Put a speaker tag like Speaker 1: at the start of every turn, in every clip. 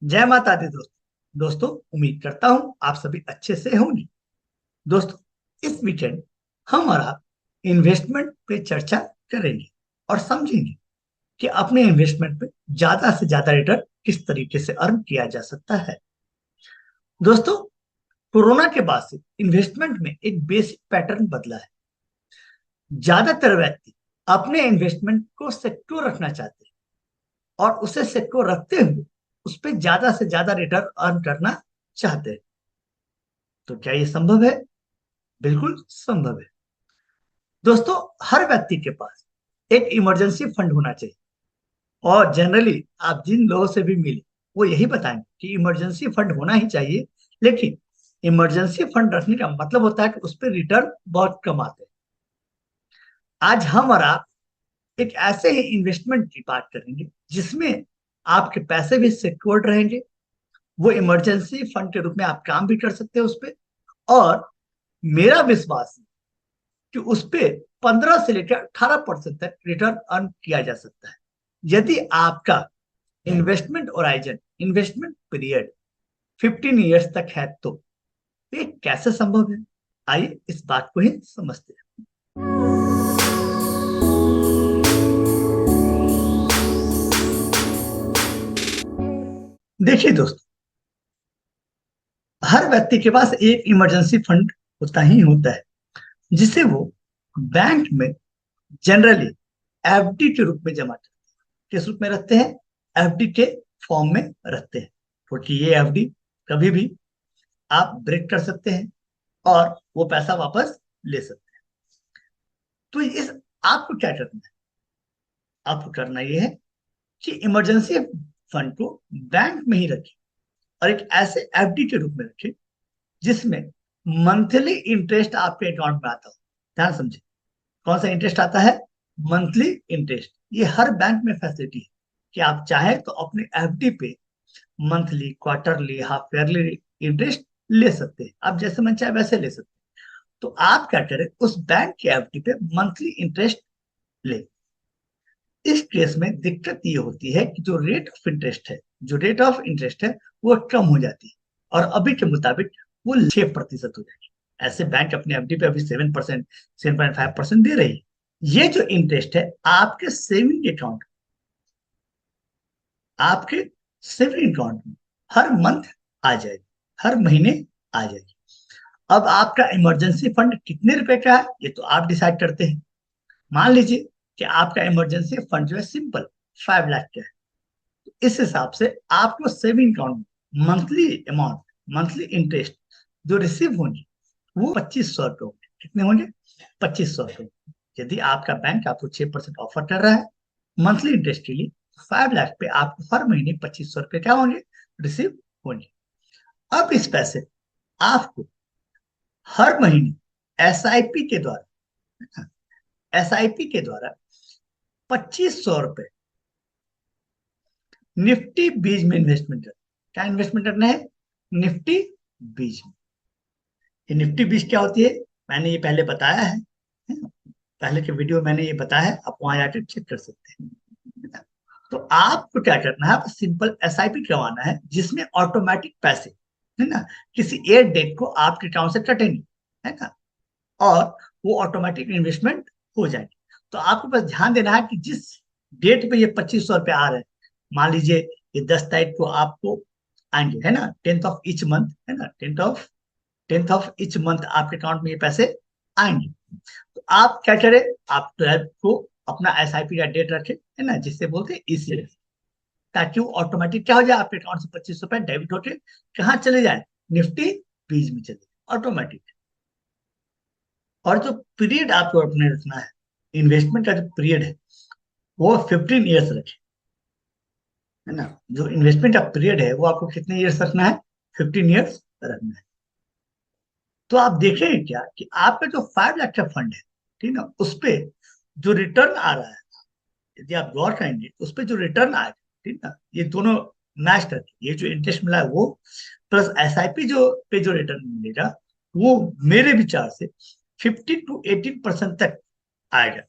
Speaker 1: जय माता दी दोस्तों, उम्मीद करता हूं आप सभी अच्छे से होंगे। दोस्तों, इस वीकेंड हम और आप इन्वेस्टमेंट पे चर्चा करेंगे और समझेंगे कि अपने इन्वेस्टमेंट पे ज्यादा से ज्यादा रिटर्न किस तरीके से अर्न किया जा सकता है। दोस्तों, कोरोना के बाद से इन्वेस्टमेंट में एक बेसिक पैटर्न बदला है। ज्यादातर व्यक्ति अपने इन्वेस्टमेंट को सिक्योर रखना चाहते हैं और उसे सिक्योर रखते हुए उस पर ज्यादा से ज्यादा रिटर्न अर्न करना चाहते हैं। तो क्या ये संभव है? बिल्कुल संभव है। दोस्तों, हर व्यक्ति के पास एक इमरजेंसी फंड होना चाहिए और जनरली आप जिन लोगों से भी मिले वो यही बताएंगे कि इमरजेंसी फंड होना ही चाहिए। लेकिन इमरजेंसी फंड रखने का मतलब होता है कि उस पर रिटर्न बहुत कम आते हैं। आज हम और आप एक ऐसे ही इन्वेस्टमेंट की बात करेंगे जिसमें आपके पैसे भी सिक्योर्ड रहेंगे। वो इमरजेंसी फंड के रूप में आप काम भी कर सकते हैं उस पर। और मेरा विश्वास है कि उस पे 15 से लेकर 18% तक रिटर्न अर्न किया जा सकता है यदि आपका investment origin, investment period 15 years तक है। तो ये कैसे संभव है? आइए इस बात को ही समझते हैं। देखिए दोस्तों, हर व्यक्ति के पास एक इमरजेंसी फंड होता ही होता है जिसे वो बैंक में जनरली एफडी के रूप में जमा करते हैं। किस रूप में रखते हैं? एफडी के फॉर्म में रखते हैं, क्योंकि ये एफडी कभी भी आप ब्रेक कर सकते हैं और वो पैसा वापस ले सकते हैं। तो इस आपको क्या करना है? आपको करना ये है कि इमरजेंसी फंड को बैंक में ही रखें और एक ऐसे एफडी के रूप में रखें जिसमें मंथली इंटरेस्ट आपके अकाउंट में आता हो। ध्यान समझे, कौन सा इंटरेस्ट आता है? Monthly interest. ये हर बैंक में फैसिलिटी है कि आप चाहें तो अपने एफडी पे monthly, quarterly, half yearly interest ले सकते हैं। आप जैसे मन चाहे वैसे ले सकते हैं। तो आप क्या करें, उस बैंक के एफडी पे मंथली इंटरेस्ट ले। इस केस में दिक्कत ये होती है कि जो रेट ऑफ इंटरेस्ट है वो कम हो जाती है और अभी के मुताबिक वो 6% हो जाएगी। ऐसे बैंक अपने एफडी पे अभी 7%, 7.5% दे रही है। ये जो इंटरेस्ट है आपके सेविंग अकाउंट, आपके सेविंग अकाउंट में हर मंथ आ जाएगी, हर महीने आ जाएगी। अब आपका इमरजेंसी फंड कितने रुपए का है ये तो आप डिसाइड करते हैं। मान लीजिए कि आपका इमरजेंसी फंड जो है सिंपल 5 लाख का है। तो इस हिसाब से आपको सेविंग अकाउंट में मंथली अमाउंट, मंथली इंटरेस्ट जो रिसीव होंगे वो 2500 रुपये होंगे। कितने होंगे? 2500 रुपये। यदि आपका बैंक आपको 6% ऑफर कर रहा है मंथली इंटरेस्ट के लिए, 5 लाख पे आपको हर महीने 2500 रुपये क्या होंगे? रिसीव होंगे। अब इस पैसे आपको हर महीने एसआईपी के द्वारा, एसआईपी के द्वारा 2500 रुपये निफ्टी बीज में इन्वेस्टमेंट करना। क्या इन्वेस्टमेंट करना है? निफ्टी बीज में। ये निफ्टी बीज क्या होती है मैंने ये पहले बताया है ना? पहले के वीडियो मैंने ये बताया है, आप वहां जाकर चेक कर सकते हैं, है ना? तो आपको क्या करना है, सिंपल एसआईपी करवाना है जिसमें ऑटोमेटिक पैसे, है ना, किसी एक डेट को आपके अकाउंट से कटेंगे, है ना, और वो ऑटोमेटिक इन्वेस्टमेंट हो जाएगी। तो आपको बस ध्यान देना है कि जिस डेट पे ये 2500 रुपये आ रहे हैं, मान लीजिए ये 10 तारीख को आपको आएंगे, है ना, 10th ऑफ ईच मंथ, है ना, टेंथ ऑफ ईच मंथ आपके अकाउंट में ये पैसे आएंगे। तो आप क्या करें, आप 12 को अपना एसआईपी का डेट रखें, है ना, जिससे बोलते हैं ईसीएस, ताकि वो ऑटोमेटिक क्या हो जाए, आपके अकाउंट से 2500 रुपये डेबिट होके कहाँ चले जाए? निफ्टी बीज में चले जाए ऑटोमेटिक। और जो पीरियड आपको अपने रखना है, इन्वेस्टमेंट का जो पीरियड है वो 15 ईयर्स रखे, है ना। जो इन्वेस्टमेंट का पीरियड है वो आपको कितने ईयर्स रखना है? 15 ईयर्स रखना है। तो आप देखेंगे क्या कि आपका जो 5 लाख का फंड है, ठीक ना, उस पे जो रिटर्न आ रहा है, यदि आप गौर करेंगे उस पे जो रिटर्न आएगा, ठीक ना, ये दोनों मैच करके ये जो इंटरेस्ट मिला है वो प्लस एसआईपी जो पे जो रिटर्न मिलेगा वो मेरे विचार से 15 to 18% तक आएगा।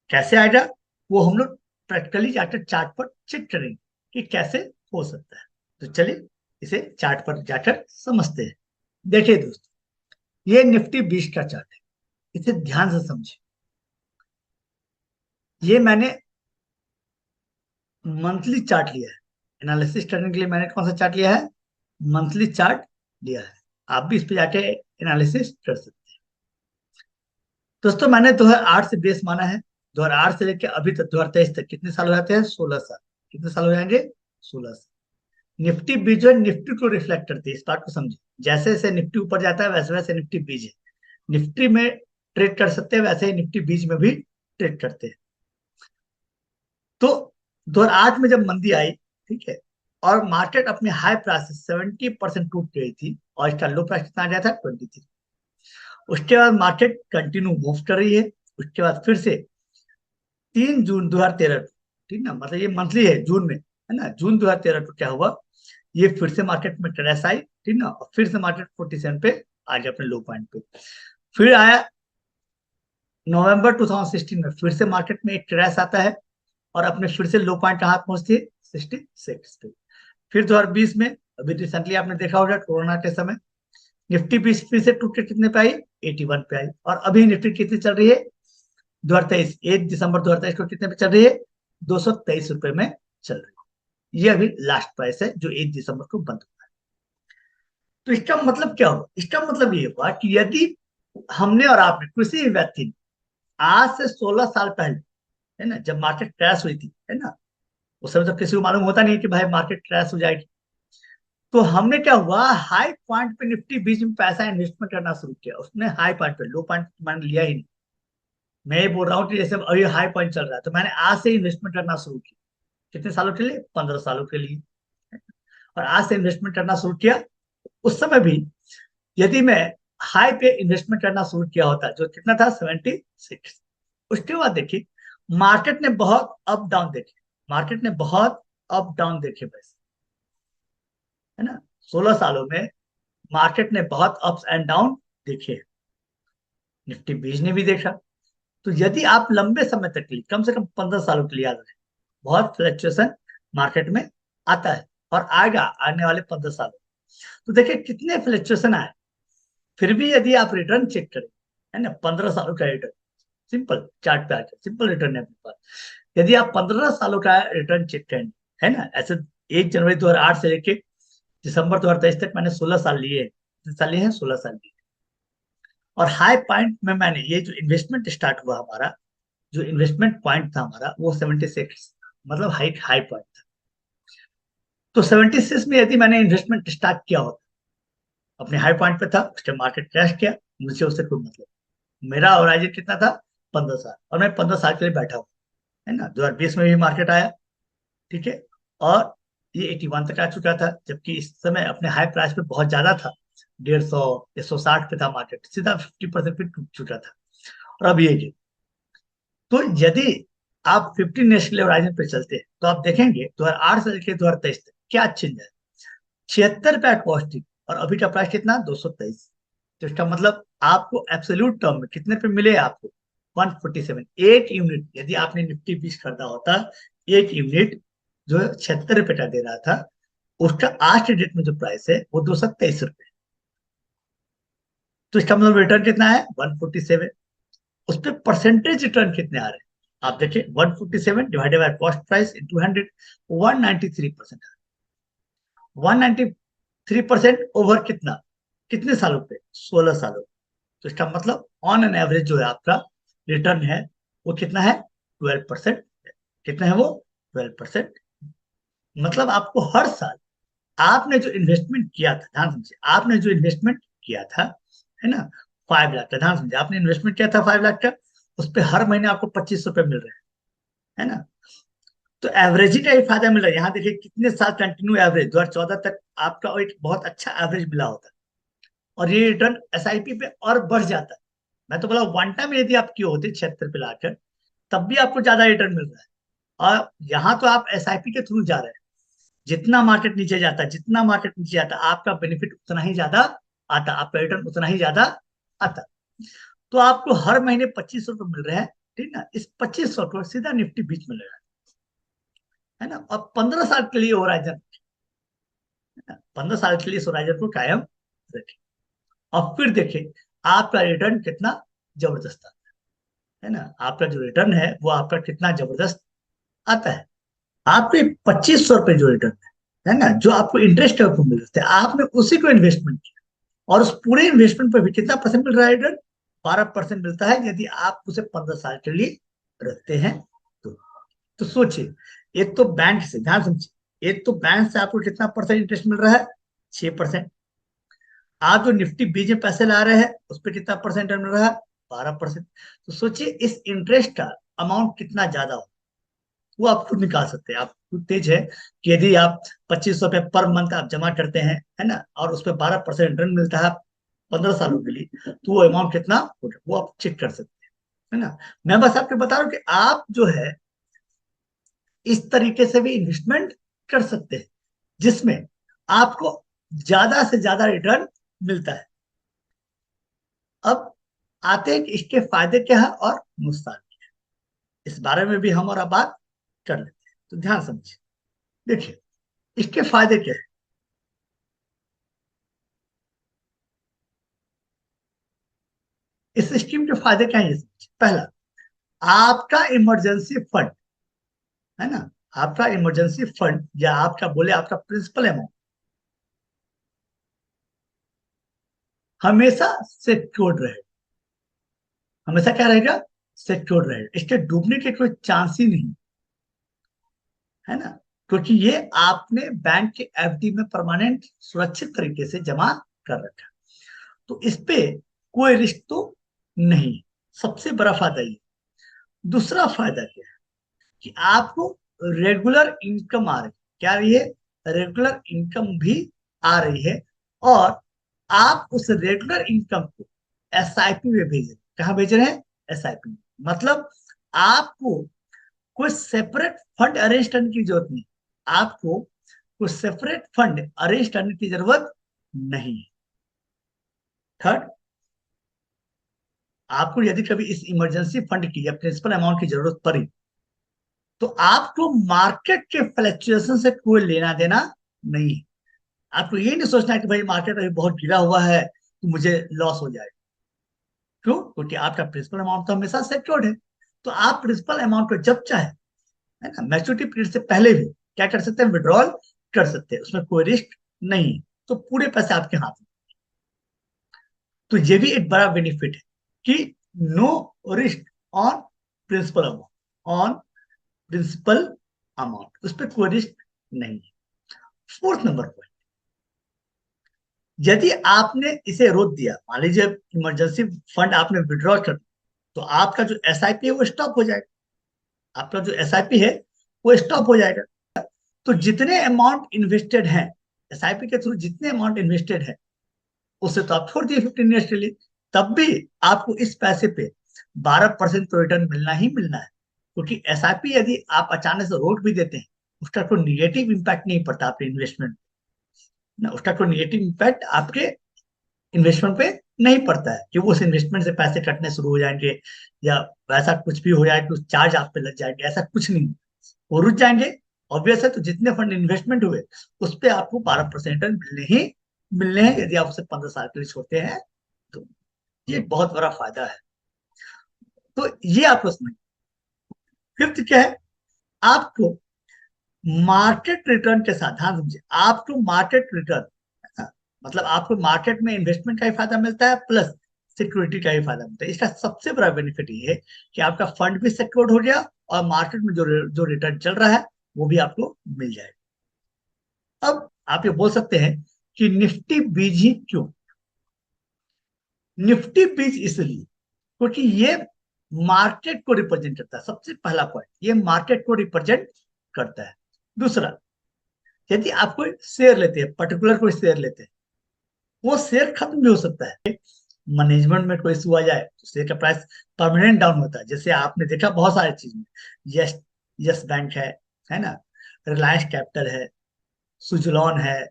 Speaker 1: कैसे आएगा वो हम लोग प्रैक्टिकली जाकर चार्ट पर चेक करेंगे कि कैसे हो सकता है। तो चलिए इसे चार्ट पर जाकर समझते हैं। देखिए दोस्तों, ये निफ्टी 20 का चार्ट है, इसे ध्यान से समझिए। ये मैंने मंथली चार्ट लिया है, एनालिसिस करने के लिए मैंने कौन सा चार्ट लिया है, मंथली चार्ट लिया है। आप भी इस पे जाके एनालिसिस कर सकते हैं। दोस्तों मैंने 2008 से बेस माना है, 2008 से लेकर अभी तक 2023 तक कितने साल हो जाते हैं, 16 साल। कितने साल हो जाएंगे, 16 साल। निफ्टी बीज जो है निफ्टी को रिफ्लेक्ट करती है, इस बात को समझिए। जैसे जैसे निफ्टी ऊपर जाता है वैसे वैसे निफ्टी बीज है, निफ्टी में ट्रेड कर सकते हैं, वैसे ही निफ्टी बीज में भी ट्रेड करते हैं। तो 2008 में जब मंदी आई, ठीक है, और मार्केट अपने हाई प्राइस से 70% टूट गई थी और इसका लो प्राइस कितना आ गया था, 23। उसके बाद मार्केट कंटिन्यू मूव कर रही है। उसके बाद फिर से 3 जून 2013 को, ठीक ना, मतलब ये मंथली है, जून में है ना, जून 2013 को क्या हुआ, ये फिर से मार्केट में क्रैश आई, ठीक ना, और फिर से मार्केट 47 पे आ गया अपने लो पॉइंट पे। फिर आया नवंबर 2016 में, फिर से मार्केट में एक क्रैश आता है और अपने फिर से लो पॉइंट कहाँ पहुंचती है, 66 पे। फिर 2020 में, अभी रिसेंटली आपने देखा होगा कोरोना के समय, निफ्टी बीस फिर से टूट के कितने पे आई, 81 पे आई। और अभी निफ्टी कितनी चल रही है, 2023, 1 दिसंबर 2023 को कितने पे चल रही है, 223 रुपए में चल रही है। ये अभी लास्ट प्राइस है जो 1 दिसंबर को बंद हुआ है। तो इसका मतलब क्या हुआ, इसका मतलब ये हुआ कि यदि हमने और आपने, किसी भी व्यक्ति ने आज से 16 साल पहले, है ना, जब मार्केट क्रैश हुई थी, है ना, उस समय तो किसी को मालूम होता नहीं कि भाई मार्केट क्रैश हो जाएगी। तो हमने क्या हुआ, हाई पॉइंट पे निफ्टी बीच में पैसा इन्वेस्टमेंट करना शुरू किया। उसने हाई पॉइंट पे, लो पॉइंट मैंने लिया ही नहीं। मैं ये बोल रहा हूँ कि जैसे अभी हाई पॉइंट चल रहा है तो मैंने आज से इन्वेस्टमेंट करना शुरू किया। कितने सालों के लिए, 15 सालों के लिए। और आज से इन्वेस्टमेंट करना शुरू किया। उस समय भी यदि मैं हाई पे इन्वेस्टमेंट करना शुरू किया होता, जो कितना था, 76, उसके बाद देखिए मार्केट ने बहुत अप डाउन देखे, मार्केट ने बहुत अप डाउन देखे वैसे, है ना, 16 सालों में मार्केट ने बहुत अप्स एंड डाउन देखे, निफ्टी बीज ने भी देखा। तो यदि आप लंबे समय तक के लिए, कम से कम 15 सालों के लिए याद रखें, बहुत फ्लक्चुएशन मार्केट में आता है और आएगा आने वाले 15 सालों। तो देखिए कितने फ्लक्चुएशन आए, फिर भी यदि आप रिटर्न चेक करें, है ना, 15 सालों का रिटर्न, सिंपल चार्ट पे आकर सिंपल रिटर्न है अपने पास। यदि आप 15 सालों का रिटर्न चेक करें, है ना, ऐसे 1 जनवरी 2008 से लेके दिसंबर 2023 तक मैंने 16 साल लिए हैं, कितने साल लिए हैं, 16 साल लिए। और हाई पॉइंट में मैंने ये जो इन्वेस्टमेंट स्टार्ट हुआ हमारा, जो इन्वेस्टमेंट पॉइंट था हमारा, वो 76, मतलब हाई हाई पॉइंट था। तो 76 में यदि मैंने इन्वेस्टमेंट स्टार्ट किया होता, अपने हाई पॉइंट पे था, उसके मार्केट क्रैश किया, मुझे उससे कोई मतलब। मेरा होराइजन कितना था, 15 साल, और मैं 15 साल के लिए बैठा हूँ, है ना। 2020 में भी मार्केट आया, ठीक है, और ये 81 तक आ चुका था, जबकि इस समय अपने हाई प्राइस पे बहुत ज्यादा था, 150, 160 पे था मार्केट, सीधा 50% पे टूट चुका था। और अब ये गिर। तो यदि आप 15 नेशनल होराइजन पे चलते हैं तो आप देखेंगे 2008 से लेकर 2023 तक क्या चेंज है, 76 रुपया कॉस्टिंग, और अभी का प्राइस कितना, 223। तो इसका मतलब आपको एब्सोल्यूट टर्म में कितने पे मिले आपको, 147। एक यूनिट यदि आपने निफ्टी 20 खरीदा होता, एक यूनिट जो 76 रुपए का दे रहा था, उसका आज के डेट में जो प्राइस है वो 223 रुपए। तो इसका मतलब रिटर्न कितना है, 147। उस पर परसेंटेज रिटर्न कितने आ रहे हैं, आप देखिए, 147 divided by cost price into 100, 193%। 193% over कितना, कितने सालों पे, 16 सालों। तो इसका मतलब ऑन एन एवरेज जो है आपका रिटर्न है, वो कितना है, 12%। कितना है वो, 12%। मतलब आपको हर साल आपने जो इन्वेस्टमेंट किया था, ध्यान समझिए, आपने जो इन्वेस्टमेंट किया था, है ना, 5 लाख का, ध्यान समझिए, आपने इन्वेस्टमेंट किया था 5 लाख का, उस पर हर महीने आपको 25 रुपए मिल रहे हैं, है ना। तो एवरेज ही का ही फायदा मिल रहा है। यहाँ देखिए कितने साल कंटिन्यू एवरेज, 2014 तक आपका एक बहुत अच्छा एवरेज मिला होता है, और ये रिटर्न एसआईपी पे और बढ़ जाता है। मैं तो बोला वन टाइम यदि आप किए होते 76 पे लाकर, तब भी आपको ज्यादा रिटर्न मिल रहा है। और यहाँ तो आप एसआईपी के थ्रू जा रहे हैं, जितना मार्केट नीचे जाता है, जितना मार्केट नीचे जाता है, आपका बेनिफिट उतना ही ज्यादा आता, आपका रिटर्न उतना ही ज्यादा आता। तो आपको हर महीने 25 रुपए मिल रहे हैं, ठीक ना, इस 2500 को सीधा निफ्टी बीच में लगा है ना। अब 15 साल के लिए हो रहा है, 15 साल के लिए इस होराइजन को कायम रखें और फिर देखें आपका रिटर्न कितना जबरदस्त आता है ना। आपका जो रिटर्न है वो आपका कितना जबरदस्त आता है। आपके 2500 रुपये जो रिटर्न है ना, जो आपको इंटरेस्ट के रूप में मिलते हैं, आपने उसी को इन्वेस्टमेंट किया और उस पूरे इन्वेस्टमेंट पर भी कितना परसेंट मिल रहा है रिटर्न? 12% मिलता है यदि आप उसे 15 साल के लिए रखते हैं तो। तो सोचिए, एक तो बैंक से, ध्यान समझिए, एक तो बैंक से आपको कितना परसेंट इंटरेस्ट मिल रहा है? 6%। आप जो निफ्टी बीज में पैसे ला रहे हैं उस पर कितना परसेंट मिल रहा है? 12%। तो सोचिए इस इंटरेस्ट का अमाउंट कितना ज्यादा हो, वो आप खुद निकाल सकते हैं। आप खुद तेज है कि यदि आप 2500 रुपये पर मंथ आप जमा करते हैं, है ना, और उस पर 12% रिटर्न मिलता है 15 सालों के लिए, तो वो अमाउंट कितना होगा वो आप चेक कर सकते हैं, है ना। मैं बस आपको बता रहा हूँ कि आप जो है इस तरीके से भी इन्वेस्टमेंट कर सकते हैं जिसमें आपको ज्यादा से ज्यादा रिटर्न मिलता है। अब आते हैं कि इसके फायदे क्या है और नुकसान, इस बारे में भी हम और आप बात कर लेते हैं। तो ध्यान समझिए, देखिए इसके फायदे क्या है। इस स्कीम के फायदे क्या है ये समझिए। पहला, आपका इमरजेंसी फंड, है ना, आपका इमरजेंसी फंड या आपका बोले आपका प्रिंसिपल अमाउंट हमेशा सिक्योर्ड रहे। हमेशा क्या रहेगा? सिक्योर्ड रहेगा, इसके डूबने के कोई चांस ही नहीं, है ना। क्योंकि ये आपने बैंक के एफडी में परमानेंट सुरक्षित तरीके से जमा कर रखा, तो इस पे कोई रिस्क तो नहीं। सबसे बड़ा फायदा ये। दूसरा फायदा क्या है कि आपको रेगुलर इनकम आ रही है। क्या रही है? रेगुलर इनकम भी आ रही है। और आप उस रेगुलर इनकम को एसआईपी में भेज रहे हैं। कहाँ भेज रहे हैं? एसआईपी। मतलब आपको कोई सेपरेट फंड अरेंज करने की जरूरत नहीं। आपको कोई सेपरेट फंड अरेंज करने की जरूरत नहीं है। थर्ड, आपको यदि कभी इस इमरजेंसी फंड की या प्रिंसिपल अमाउंट की जरूरत पड़ी तो आपको मार्केट के फ्लक्चुएशन से कोई लेना देना नहीं है। आपको ये नहीं सोचना है कि भाई मार्केट अभी बहुत गिरा हुआ है तो मुझे लॉस हो जाएगा। क्यों? क्योंकि आपका प्रिंसिपल अमाउंट तो हमेशा सिक्योर्ड है। तो आप प्रिंसिपल अमाउंट को जब चाहे, है ना, मैच्योरिटी पीरियड से पहले भी क्या कर सकते हैं? विड्रॉल कर सकते हैं, उसमें कोई रिस्क नहीं है। तो पूरे पैसे आपके हाथ में। तो ये भी एक बड़ा बेनिफिट है कि no risk on principal amount, on principal amount, उस पर कोई रिस्क नहीं है। फोर्थ नंबर पॉइंट, यदि आपने इसे रोक दिया, मान लीजिए इमरजेंसी फंड आपने विड्रॉ कर, तो आपका जो एसआईपी है वो स्टॉप हो जाएगा। आपका जो एसआईपी है वो स्टॉप हो जाएगा। तो जितने अमाउंट इन्वेस्टेड है एसआईपी के थ्रू, जितने अमाउंट इन्वेस्टेड है उससे तो आप छोड़ दिए 15 ईयर्स के लिए, तब भी आपको इस पैसे पे 12% तो रिटर्न मिलना ही मिलना है। क्योंकि एसआईपी यदि आप अचानक से रोक भी देते हैं उसका कोई निगेटिव इम्पैक्ट नहीं पड़ता आपके इन्वेस्टमेंट ना, उसका कोई निगेटिव इम्पैक्ट आपके इन्वेस्टमेंट पे नहीं पड़ता है कि वो उस इन्वेस्टमेंट से पैसे कटने शुरू हो जाएंगे या वैसा कुछ भी हो जाएगा, कुछ चार्ज आप पे लग जाएंगे, ऐसा कुछ नहीं। वो रुक जाएंगे। ऑब्वियस है, तो जितने फंड इन्वेस्टमेंट हुए उस पे आपको 12% रिटर्न मिलने हैं यदि आप उसे 15 साल के लिए छोड़ते हैं तो। ये एक बहुत बड़ा फायदा है। तो ये आपको समझ। फिफ्थ क्या है? आपको मार्केट रिटर्न के साथ, ध्यान समझिए, आपको मार्केट रिटर्न, मतलब आपको मार्केट में इन्वेस्टमेंट का ही फायदा मिलता है प्लस सिक्योरिटी का ही फायदा मिलता है। इसका सबसे बड़ा बेनिफिट ये है कि आपका फंड भी सिक्योर्ड हो गया और मार्केट में जो रिटर्न चल रहा है वो भी आपको मिल जाएगा। अब आप ये बोल सकते हैं कि निफ्टी बीज ही क्यों? निफ्टी बीज इसलिए क्योंकि ये मार्केट को रिप्रेजेंट करता है। सबसे पहला पॉइंट, ये मार्केट को रिप्रेजेंट करता है। दूसरा, यदि आप कोई शेयर लेते हैं, पर्टिकुलर कोई शेयर लेते हैं, वो शेयर खत्म भी हो सकता है। मैनेजमेंट में कोई इशू आ जाए तो शेयर का प्राइस परमानेंट डाउन होता है, जैसे आपने देखा बहुत सारी चीज में। यस, यस बैंक है ना, रिलायंस कैपिटल है, सुजलॉन है,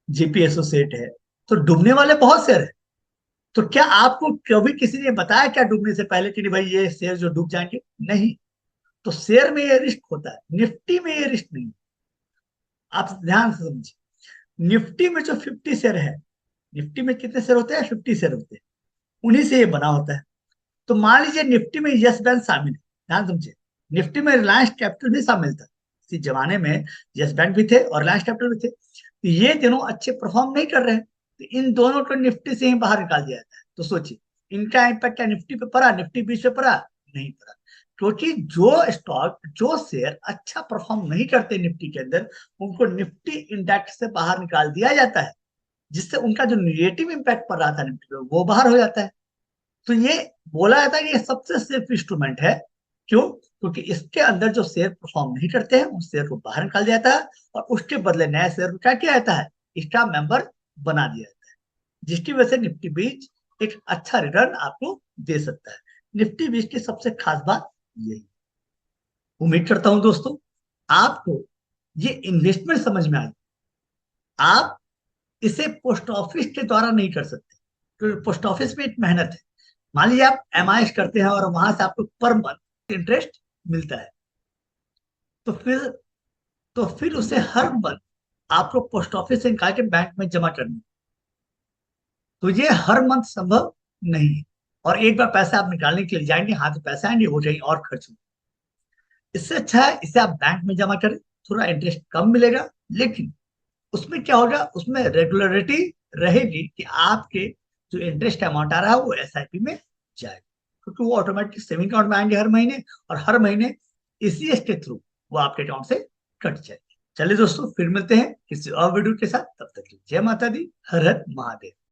Speaker 1: जेपी एसोसिएट है। तो डूबने वाले बहुत शेयर है। तो क्या आपको कभी किसी ने बताया क्या डूबने से पहले कि नहीं भाई ये शेयर जो डूब जाएंगे? नहीं। तो शेयर में ये रिस्क होता है, निफ्टी में ये रिस्क नहीं। आप ध्यान से समझिए, निफ्टी में जो 50 शेयर है, निफ्टी में कितने शेयर होते हैं? 50 शेयर होते हैं, उन्हीं से ये बना होता है। तो मान लीजिए निफ्टी में यस बैंक शामिल है, ध्यान समझिए, निफ्टी में रिलायंस कैपिटल भी शामिल था। इसी जमाने में यस बैंक भी थे और रिलायंस कैपिटल भी थे, तो ये दोनों अच्छे परफॉर्म नहीं कर रहे हैं, तो इन दोनों को निफ्टी से ही बाहर निकाल दिया जाता है। तो सोचिए इनका इम्पैक्ट क्या निफ्टी पे पड़ा? निफ्टी 20 पे पड़ा? नहीं पड़ा, क्योंकि जो स्टॉक, जो शेयर अच्छा परफॉर्म नहीं करते निफ्टी के अंदर, उनको निफ्टी इंडेक्स से बाहर निकाल दिया जाता है, जिससे उनका जो निगेटिव इम्पैक्ट पड़ रहा था निफ्टी पे वो बाहर हो जाता है। तो ये बोला जाता है कि ये सबसे सेफ इंस्ट्रूमेंट है। क्यों? क्योंकि इसके अंदर जो शेयर परफॉर्म नहीं करते हैं उस शेयर को बाहर निकाल दिया जाता है, और उसके बदले नया शेयर को क्या किया जाता है? स्टाफ मेंबर बना दिया जाता है, जिसकी वजह से निफ्टी बीच एक अच्छा रिटर्न आपको दे सकता है। निफ्टी बीच की सबसे खास बात यही। उम्मीद करता हूं दोस्तों आपको ये इन्वेस्टमेंट समझ में आई। आप इसे पोस्ट ऑफिस के द्वारा नहीं कर सकते, क्योंकि पोस्ट ऑफिस में एक मेहनत है। मान लीजिए आप एमआईएस करते हैं और वहां से आपको पर मंथ इंटरेस्ट मिलता है, तो फिर उसे हर मंथ आपको पोस्ट ऑफिस से निकाल के बैंक में जमा करना है। तो ये हर मंथ संभव नहीं है, और एक बार पैसे आप निकालने के लिए जाएंगे, हाथ में पैसे आएंगे, वो कहीं और खर्च होंगे। इससे अच्छा है इसे आप बैंक में जमा करें, थोड़ा इंटरेस्ट कम मिलेगा, लेकिन उसमें क्या होगा, उसमें रेगुलरिटी रहेगी कि आपके जो इंटरेस्ट अमाउंट आ रहा है वो एसआईपी में जाएगा, क्योंकि वो ऑटोमेटिक सेविंग अकाउंट में आएंगे हर महीने, और हर महीने ईसीएस के थ्रू वो आपके अकाउंट से कट जाएगी। चलिए दोस्तों, फिर मिलते हैं किसी और वीडियो के साथ, तब तक के लिए जय माता दी, हर हर महादेव।